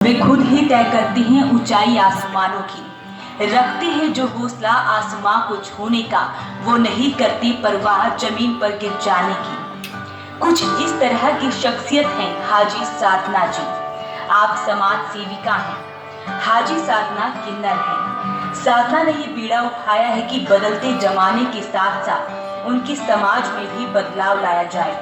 वे खुद ही तय करती हैं ऊंचाई आसमानों की, रखते हैं जो हौसला आसमां को छूने का, वो नहीं करती परवाह जमीन पर गिर जाने की। कुछ इस तरह की शख्सियत हैं हाजी साधना जी। आप समाज सेविका हैं, हाजी साधना किन्नर हैं। साधना ने ये बीड़ा उठाया है कि बदलते जमाने के साथ साथ उनके समाज में भी बदलाव लाया जाए।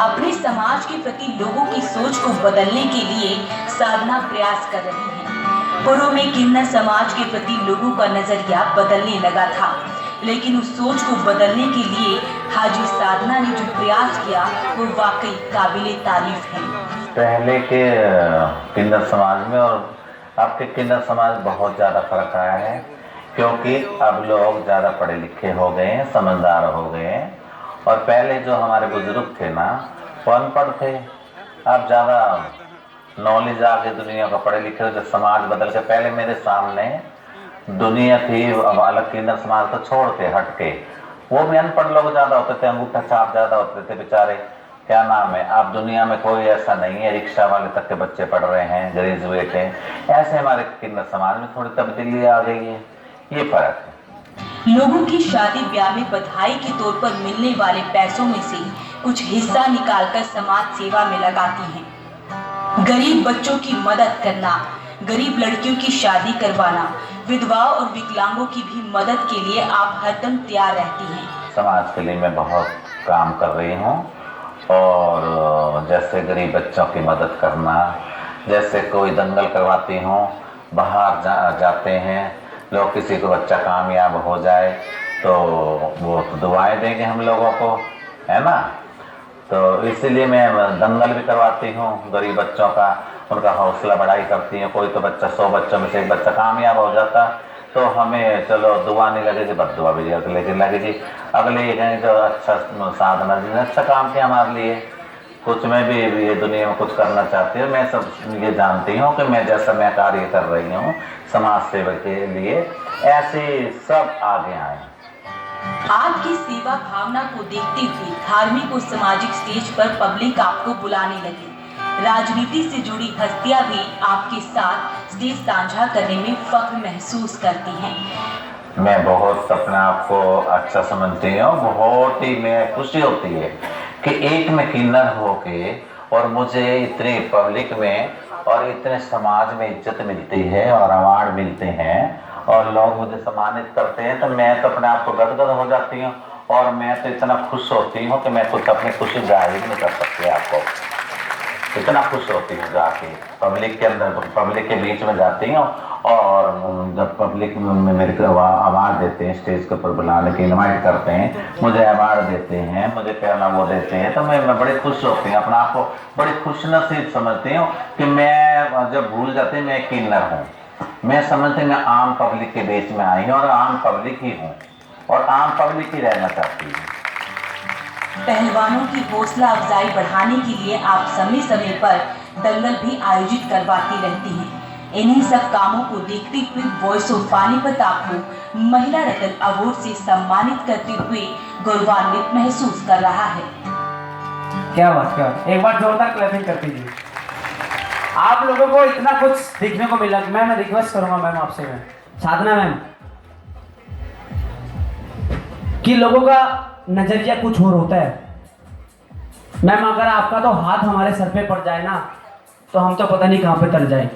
अपने समाज के प्रति लोगों की सोच को बदलने के लिए साधना प्रयास कर रही है। पूर्व में किन्नर समाज के प्रति लोगों का नजरिया बदलने लगा था, लेकिन उस सोच को बदलने के लिए हाजी साधना ने जो प्रयास किया वो वाकई काबिले तारीफ है। पहले के किन्नर समाज में और अब के किन्नर समाज में बहुत ज़्यादा फर्क आया है, क्योंकि अब लोग ज़्यादा पढ़े लिखे हो गए हैं, समझदार हो गए हैं। और पहले जो हमारे बुजुर्ग थे ना, वो अनपढ़ थे। अब ज़्यादा नॉलेज आ गई दुनिया का, पढ़े लिखे जब समाज बदल के। पहले मेरे सामने दुनिया थी, अब अलग किन्नर समाज को छोड़ के हट के वो भी अनपढ़ लोग ज़्यादा होते थे, अंगूठा छाप ज़्यादा होते थे बेचारे। क्या नाम है, अब दुनिया में कोई ऐसा नहीं है, रिक्शा वाले तक के बच्चे पढ़ रहे हैं, ग्रेजुएट हैं। ऐसे हमारे किन्नर समाज में थोड़ी तब्दीली आ गई है, ये फर्क है। लोगों की शादी ब्याह में बधाई के तौर पर मिलने वाले पैसों में से कुछ हिस्सा निकालकर समाज सेवा में लगाती हैं। गरीब बच्चों की मदद करना, गरीब लड़कियों की शादी करवाना, विधवाओं और विकलांगों की भी मदद के लिए आप हरदम तैयार रहती हैं। समाज के लिए मैं बहुत काम कर रही हूँ, और जैसे गरीब बच्चों की मदद करना, जैसे कोई दंगल करवाती हूँ, बाहर जाते हैं लोग, किसी को बच्चा कामयाब हो जाए तो वो तो दुआएं देंगे हम लोगों को, है ना। तो इसीलिए मैं दंगल भी करवाती हूँ गरीब बच्चों का, उनका हौसला बढ़ाई करती हूँ। कोई तो बच्चा 100 बच्चों में से एक बच्चा कामयाब हो जाता तो हमें चलो दुआ नहीं लगेगी, बद्दुआ भी अगले की लगेगी। अगले ये कहेंगे जो अच्छा साधना जी ने अच्छा काम किया हमारे लिए, कुछ मैं भी ये दुनिया में कुछ करना चाहती हूँ। मैं सब ये जानती हूँ कि मैं जैसा मैं कार्य कर रही हूँ समाज सेवा के लिए, ऐसे सब आगे आए। आपकी सेवा भावना को देखते हुए धार्मिक और सामाजिक स्टेज पर पब्लिक आपको बुलाने लगी। राजनीति से जुड़ी हस्तियां भी आपके साथ स्टेज साझा करने में फख्र महसूस करती हैं। मैं बहुत अपने आप को अच्छा समझती हूँ, बहुत ही मैं खुशी होती है कि एक में किन्नर होके और मुझे इतनी पब्लिक में और इतने समाज में इज्जत मिलती है और अवार्ड मिलते हैं और लोग मुझे सम्मानित करते हैं, तो मैं तो अपने आप को गदगद हो जाती हूँ। और मैं तो इतना खुश होती हूँ कि मैं कुछ अपनी खुशी जाहिर नहीं कर सकती। आपको इतना खुश होती हूँ जाके पब्लिक के अंदर, पब्लिक के बीच में जाती हूँ, और जब पब्लिक में मेरे को अवार्ड देते हैं, स्टेज के ऊपर बुलाने के इनवाइट करते हैं, मुझे अवार्ड देते हैं, मुझे कहना वो देते हैं, तो मैं बड़ी खुश होती हूँ। अपना आप को बड़ी खुशनसीब समझती हूँ कि मैं जब भूल जाती हूँ मैं किन्नर हूँ। मैं समझती मैं आम पब्लिक के बीच में आई हूँ और आम पब्लिक ही हूँ और आम पब्लिक ही रहना चाहती हूँ। पहलवानों की हौसला अफजाई बढ़ाने के लिए आप समय समय पर दंगल भी आयोजित करवाती रहती हैं। इन्हीं सब कामों को देखते हुए वॉइस ऑफ पानीपत आपको महिला रत्न अवार्ड से सम्मानित करते हुए गौरवान्वित महसूस कर रहा है। क्या बात, क्या बात। एक बार जोरदार क्लैपिंग कर दीजिए। आप लोगों को इतना कुछ देखने को मिला। मैं रिक्वेस्ट करूंगा मैम आपसे, मैं साधना मैम, कि लोगों का नजरिया कुछ और होता है। मैम अगर आपका तो हाथ हमारे सर पे पड़ जाए ना, तो हम तो पता नहीं कहाँ पे तर जाए।